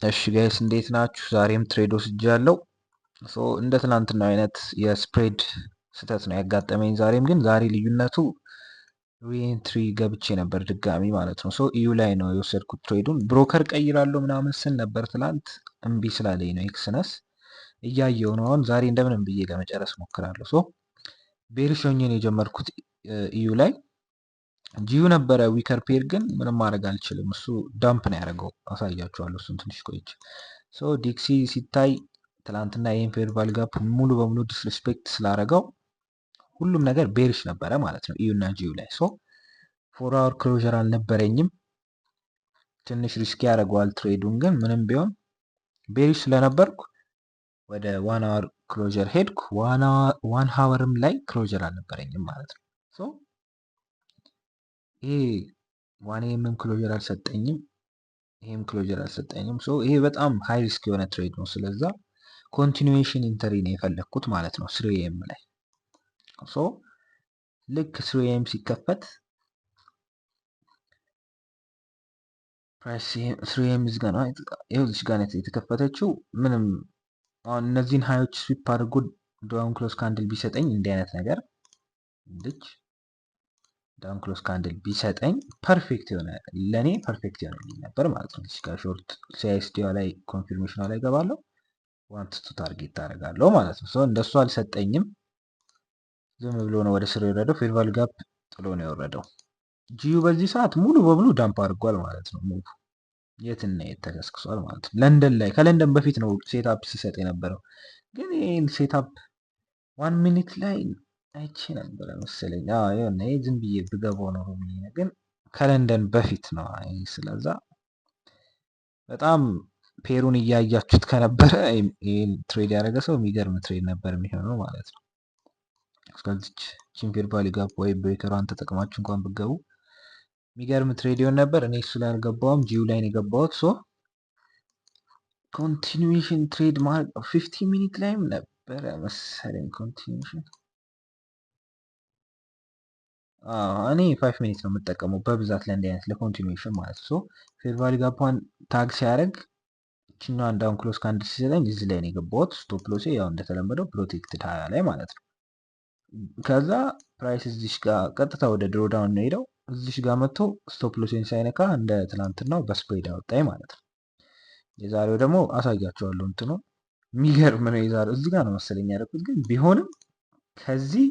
እሺ ጋይስ እንዴት ናችሁ? ዛሬም ትሬድ ወስጃለሁ። እንደ ትናንትናው አይነት የስፕሬድ ስህተት ነው ያጋጠመኝ። ዛሬ ልዩነቱ ሪኤንትሪ ገብቼ ነበር ድጋሚ ማለት ነው። ኢዩ ላይ ነው የወሰድኩት ትሬዱን። ብሮከር ቀይራለሁ ምናምን ስል ነበር ትላንት፣ እምቢ ስላለኝ ነው ኤክስነስ እያየው ነው። አሁን ዛሬ እንደምንም ብዬ ለመጨረስ ሞክራለሁ። ቤሪሽ ሆኜ ነው የጀመርኩት ኢዩ ላይ። ጂዩ ነበረ ዊከር ፔር፣ ግን ምንም ማድረግ አልችልም። እሱ ዳምፕ ነው ያደረገው። አሳያችኋለሁ እሱን ትንሽ ቆይቼ። ዲክሲ ሲታይ ትላንትና ይህን ፌር ቫል ጋፕ ሙሉ በሙሉ ዲስሪስፔክት ስላደረገው ሁሉም ነገር ቤሪሽ ነበረ ማለት ነው ኢዩ እና ጂዩ ላይ። ፎር አወር ክሎዥር አልነበረኝም። ትንሽ ሪስኪ ያደርገዋል ትሬዱን፣ ግን ምንም ቢሆን ቤሪሽ ስለነበርኩ ወደ ዋን አወር ክሎዥር ሄድኩ። ዋን ሀወርም ላይ ክሎዥር አልነበረኝም ማለት ነው። ይሄ ዋን ኤምም ክሎዥር አልሰጠኝም፣ ይሄም ክሎዥር አልሰጠኝም። ይሄ በጣም ሃይ ሪስክ የሆነ ትሬድ ነው። ስለዛ ኮንቲኒዌሽን ኢንተሪ ነው የፈለግኩት ማለት ነው 3ኤም ላይ። ልክ 3ኤም ሲከፈት ፕራይስ 3ኤም ይኸውልሽ ጋር የተከፈተችው ምንም አሁን እነዚህን ሃዮች ስዊፕ አድርጎ ዳውን ክሎዝ ካንድል ቢሰጠኝ እንዲህ አይነት ነገር ልጅ ዳውን ክሎዝ ካንድል ቢሰጠኝ ፐርፌክት የሆነ ለእኔ ፐርፌክት የሆነልኝ ነበር ማለት ነው። እዚህ ጋር ሾርት ሲአይኤስዲዋ ላይ ኮንፊርሜሽኗ ላይ ገባለሁ፣ ዋንት ቱ ታርጌት ታደርጋለሁ ማለት ነው። እንደሱ አልሰጠኝም። ዝም ብሎ ነው ወደ ስር የወረደው። ፌር ቫልዩ ጋፕ ጥሎ ነው የወረደው። ጂዩ በዚህ ሰዓት ሙሉ በሙሉ ዳምፕ አድርጓል ማለት ነው። ሙሉ የትና የት ተከስክሷል ማለት ነው። ለንደን ላይ ከለንደን በፊት ነው ሴትአፕ ሲሰጥ የነበረው፣ ግን ይህን ሴትአፕ 1 ሚኒት ላይ አይቼ ነበረ መሰለኝ። የሆነ ዝም ብዬ ብገባው ነው ግን ከለንደን በፊት ነው። ስለዛ በጣም ፔሩን እያያችሁት ከነበረ ይህን ትሬድ ያደረገ ሰው የሚገርም ትሬድ ነበር የሚሆነው ማለት ነው። እስከዚች ቺምፔር ቫሊ ጋፕ ወይ ብሬከሯን ተጠቅማችሁ እንኳን ብገቡ የሚገርም ትሬድ ይሆን ነበር። እኔ እሱ ላይ አልገባውም፣ ጂዩ ላይ ነው የገባሁት። ኮንቲኒዌሽን ትሬድ ማድረግ 50 ሚኒት ላይም ነበረ መሰለኝ ኮንቲኒዌሽን። እኔ 5 ሚኒት ነው የምጠቀመው በብዛት ለእንዲህ አይነት ለኮንቲኒዌሽን ማለት ነው። ፌር ቫሊ ጋፓን ታግ ሲያደርግ እችኛዋን ዳውን ክሎዝ ካንድል ሲሰጠኝ እዚህ ላይ ነው የገባሁት። ስቶፕ ሎሴ ያው እንደተለመደው ፕሮቴክትድ 20 ላይ ማለት ነው። ከዛ ፕራይስ እዚሽ ጋር ቀጥታ ወደ ድሮ ዳውን ነው ሄደው እዚሽ ጋር መጥቶ ስቶፕ ሎሴን ሳይነካ እንደ ትናንትናው በስፕሬድ አወጣኝ ማለት ነው። የዛሬው ደግሞ አሳያቸዋለሁ። እንትኑ የሚገርም ነው። የዛሬው እዚህ ጋር ነው መሰለኝ ያደረኩት፣ ግን ቢሆንም ከዚህ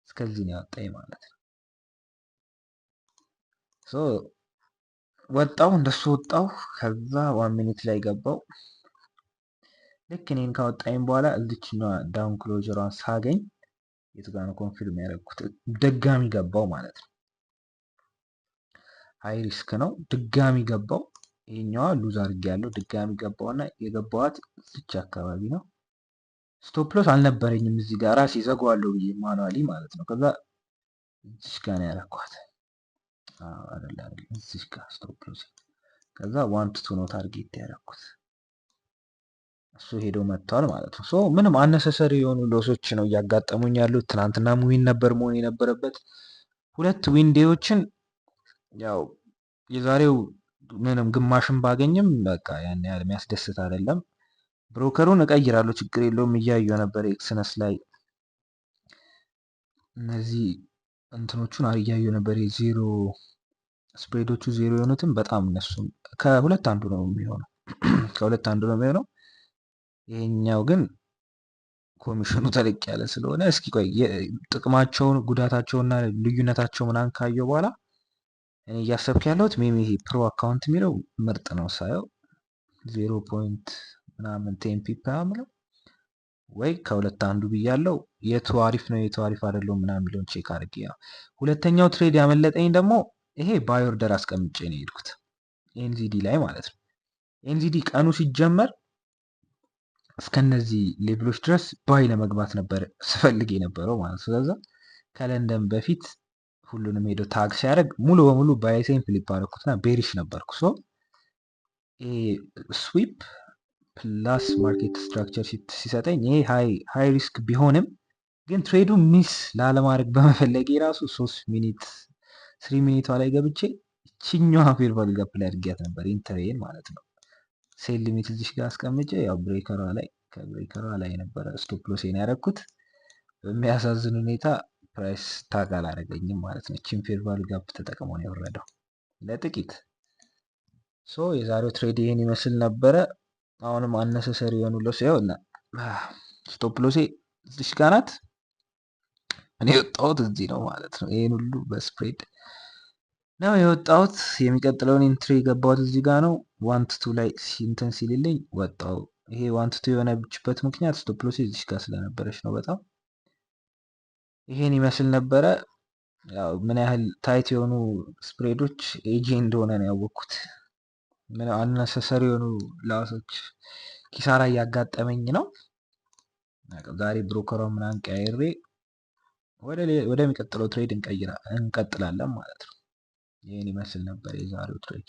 እስከዚህ ነው ያወጣኝ ማለት ነው። ወጣው እንደሱ ወጣው። ከዛ 1 ሚኒት ላይ ገባው። ልክ እኔን ካወጣኝ በኋላ እዚችኛዋ ዳውን ክሎዥሯን ሳገኝ የቱ ጋር ነው ኮንፊርም ያደረኩት? ድጋሚ ገባው ማለት ነው። ሃይ ሪስክ ነው። ድጋሚ ገባው። ይሄኛዋ ሉዝ አድርጌ ያለው ድጋሚ ገባውና የገባዋት እዚች አካባቢ ነው። ስቶፕ ሎስ አልነበረኝም እዚህ ጋር ራሴ ዘጋዋለሁ ብዬ ማኑዋሊ ማለት ነው። ከዛ እዚች ጋር ነው ያደረኳት። አይደል እዚች ጋር ስቶፕ ሎስ። ከዛ ዋንት ቱ ነው ታርጌት ያደረኩት። እሱ ሄዶ መጥቷል ማለት ነው። ምንም አነሰሰሪ የሆኑ ሎሶች ነው እያጋጠሙኝ ያሉት። ትናንትና ዊን ነበር መሆን የነበረበት። ሁለት ዊን ዴዎችን ያው የዛሬው ምንም ግማሽን ባገኝም በቃ ያን ያህል የሚያስደስት አይደለም። ብሮከሩን እቀይራለሁ ችግር የለውም። እያየሁ ነበር ኤክስነስ ላይ እነዚህ እንትኖቹን እያየሁ ነበር። የዜሮ ስፕሬዶቹ ዜሮ የሆኑትን በጣም እነሱም ከሁለት አንዱ ነው የሚሆነው ከሁለት አንዱ ነው የሚሆነው። ይሄኛው ግን ኮሚሽኑ ተለቅ ያለ ስለሆነ እስኪ ቆይ ጥቅማቸውን ጉዳታቸውና ልዩነታቸው ምናምን ካየው በኋላ እኔ እያሰብክ ያለሁት ሜቢ ይሄ ፕሮ አካውንት የሚለው ምርጥ ነው ሳየው 0 ምናምን ቴን ፒፕ ምለው ወይ ከሁለት አንዱ ብያለው። የቱ አሪፍ ነው የቱ አሪፍ አይደለም ምናምን የሚለውን ቼክ አድርጌ ያው ሁለተኛው ትሬድ ያመለጠኝ ደግሞ ይሄ ባይ ኦርደር አስቀምጬ ነው የሄድኩት ኤንዚዲ ላይ ማለት ነው። ኤንዚዲ ቀኑ ሲጀመር እስከነዚህ ሌቭሎች ድረስ ባይ ለመግባት ነበር ስፈልግ የነበረው ማለት ነው። ስለዛ ከለንደን በፊት ሁሉንም ሄዶ ታግ ሲያደርግ ሙሉ በሙሉ ባይሴን ፍሊፕ አደረኩትና ቤሪሽ ነበርኩ። ስዊፕ ፕላስ ማርኬት ስትራክቸር ሲሰጠኝ ይሄ ሃይ ሪስክ ቢሆንም ግን ትሬዱ ሚስ ላለማድረግ በመፈለግ የራሱ 3 ሚኒት 3 ሚኒቷ ላይ ገብቼ እቺ ችኛዋ ፌር ቫልዩ ጋፕ ላይ አድርጊያት ነበር ኢንተሬን ማለት ነው። ሴል ሊሚት እዚሽ ጋር አስቀምጬ ያው ብሬከሯ ላይ ከብሬከሯ ላይ የነበረ ስቶፕ ሎሴን ያደረኩት በሚያሳዝን ሁኔታ ፕራይስ ታግ አላደረገኝም ማለት ነው። ቺን ፌር ቫልዩ ጋፕ ተጠቅሞ ነው የወረደው ለጥቂት። ሶ የዛሬው ትሬድ ይህን ይመስል ነበረ። አሁንም አነሰሰሪ የሆኑ ሎስ ያው እና ስቶፕ ሎሴ እዚሽ ጋር ናት። እኔ የወጣሁት እዚህ ነው ማለት ነው። ይህን ሁሉ በስፕሬድ ነው የወጣሁት። የሚቀጥለውን ኢንትሪ የገባሁት እዚህ ጋር ነው። 1-2 ላይ እንትን ሲልልኝ ወጣው። ይሄ 1-2 የሆነችበት ምክንያት ስቶፕ ሎሴ እዚሽ ጋር ስለነበረች ነው። በጣም ይሄን ይመስል ነበረ። ያው ምን ያህል ታይት የሆኑ ስፕሬዶች ኤጂ እንደሆነ ነው ያወቅኩት። ምን አነሰሰሪ የሆኑ ላሶች ኪሳራ እያጋጠመኝ ነው። ዛሬ ብሮከሯ ምናምን ቀያይሬ ወደሚቀጥለው ትሬድ እንቀጥላለን ማለት ነው። ይህን ይመስል ነበር የዛሬው ትሬድ።